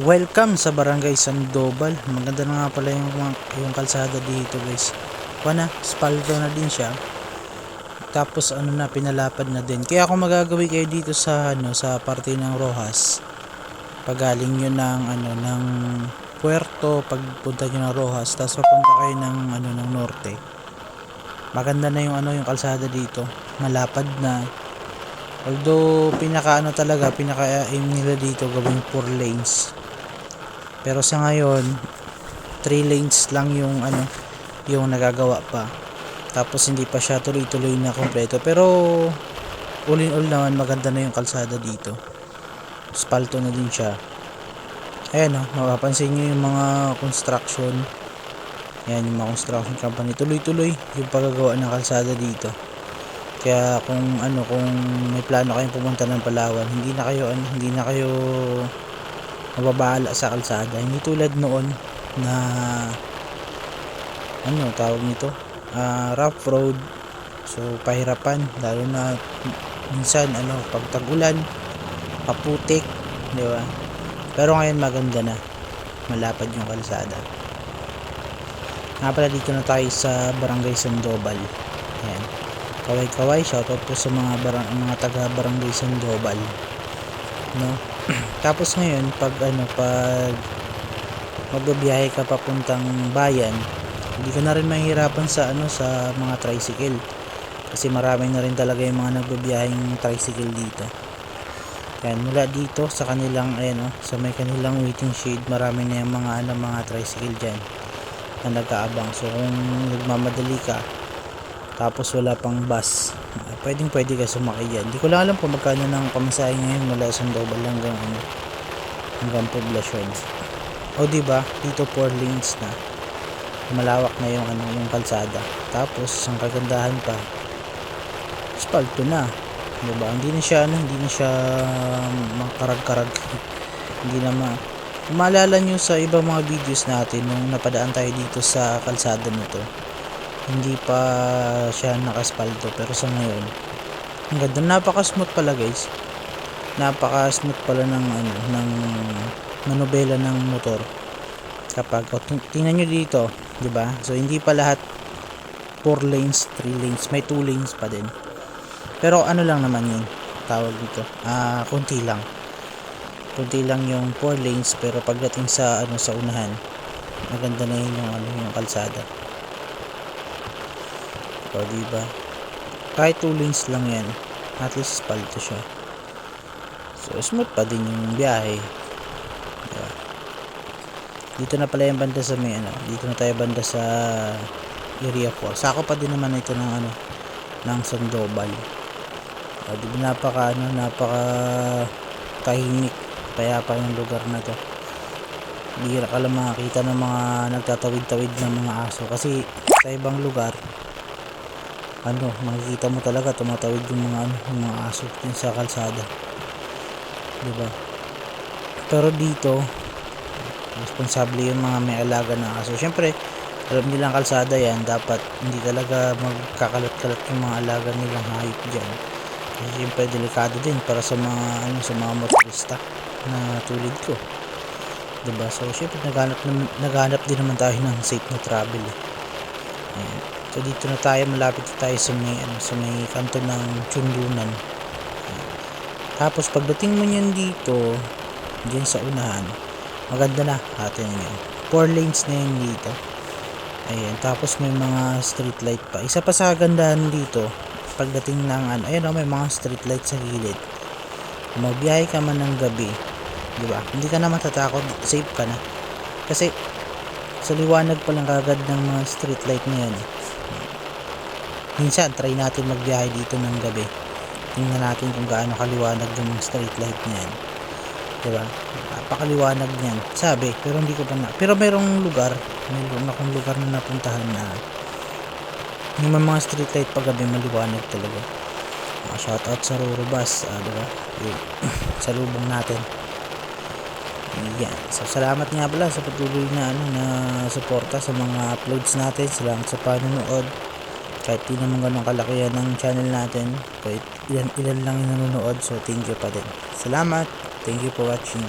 Welcome sa Barangay Sandoval. Maganda na nga pala yung kalsada dito, guys. Spalto na din siya. Tapos pinalapad na din. Kaya kung magagawi kayo dito sa sa parte ng Rojas, pagaling yun ng Puerto, pagpunta niyo ng Rojas, tapos papunta kayo ng norte. Maganda na yung kalsada dito. Malapad na. Although pinaka aim nila dito gawing 4 lanes. Pero sa ngayon 3 lanes lang yung nagagawa pa. Tapos hindi pa siya tuloy-tuloy na kompleto. Pero all in all naman maganda na yung kalsada dito. Asfalto na din siya. Ayan mapapansin niyo yung mga construction. Ayan yung mga construction company. Tuloy-tuloy yung paggagawa ng kalsada dito. Kaya kung may plano kayong pumunta ng Palawan, hindi na kayo mababahala sa kalsada. Hindi tulad noon na tawag nito, rough road. So pahirapan lalo na minsan pag tag-ulan, kaputik, di ba? Pero ngayon maganda na. Malapad yung kalsada. Nga pala dito na tayo sa Barangay Sandoval. Ayan. Kaway-kaway, shoutout po sa mga taga Barangay Sandoval. No? Tapos ngayon pag magbibiyahe ka papuntang bayan, hindi ka na rin mahihirapan sa mga tricycle. Kasi marami na rin talaga yung mga nagbibiyaheng tricycle dito. Yan, mula dito sa kanilang sa may kanilang waiting shed, marami na yung mga tricycle diyan na nag-aabang. So kung nagmamadali ka tapos wala pang bus, pwede ka sumakay dyan. Hindi ko lang alam kung magkano ng pamasahe ngayon mula Sandoval hanggang Poblacion. O diba, dito 4 lanes na. Malawak na yung kalsada. Tapos ang kagandahan pa, asfalto na. Diba? Hindi na siya makarag-karag. Hindi na maalala nyo sa ibang mga videos natin nung napadaan tayo dito sa kalsada na to, hindi pa siya nakaspalto. Pero sa ngayon ang ganda, napaka-smooth pala, guys. Napaka-smooth pala ng manobela ng motor. Kapag tingnan nyo dito, di ba? So hindi pa lahat 4 lanes, 3 lanes, may 2 lanes pa din. Pero lang naman yun, tawag dito, konti lang yung 4 lanes. Pero pagdating sa sa unahan, maganda na yun yung kalsada. O diba, kahit 2 lanes lang yan, at least spalto siya. So smooth pa din yung biyahe, diba? Dito na pala yung banda sa dito na tayo banda sa area 4. Sako pa din naman ito ng Sandoval. Diba, napaka tahimik, payapa yung lugar na to. Bihira ka lang makakita ng mga nagtatawid-tawid ng mga aso. Kasi sa ibang lugar makikita mo talaga tumatawid yung mga aso din sa kalsada, diba? Pero dito responsable yung mga may alaga ng aso. Syempre alam nilang kalsada yan, dapat hindi talaga magkakalat-kalat yung mga alaga nilang hayop dyan. Kasi syempre delikado din para sa mga motorista na tulad ko, diba? So syempre naghanap din naman tayo ng safe na travel. Ayan. So dito na tayo, malapit na tayo sa may kanto ng Chundunan. Tapos pagdating mo niyan dito, diyan sa unahan, maganda na atin yun. 4 lanes na yun dito. Ayan, tapos may mga street light pa. Isa pa sa kagandahan dito, pagdating ng may mga street light sa gilid. Magbiyahe ka man ng gabi, di ba? Hindi ka na matatakot, safe ka na. Kasi sa liwanag pa lang kagad ng mga street light na yan. Minsan try natin magbiyahe dito ng gabi, tingnan natin kung gaano kaliwanag yung mga street light niyan, diba? Napakaliwanag niyan, sabi. Pero hindi ko pa pero mayroong akong lugar na napuntahan na yung mga street light pag gabi maliwanag talaga. Shoutout sa Rurubas, diba? Sa lubong natin. Yan. So salamat nga pala sa patuloy na suporta sa mga uploads natin. Salamat sa panonood. Kahit di naman ganun kalaki yan ng channel natin, kahit ilan lang yung nanonood, so thank you pa din. Salamat, thank you for watching.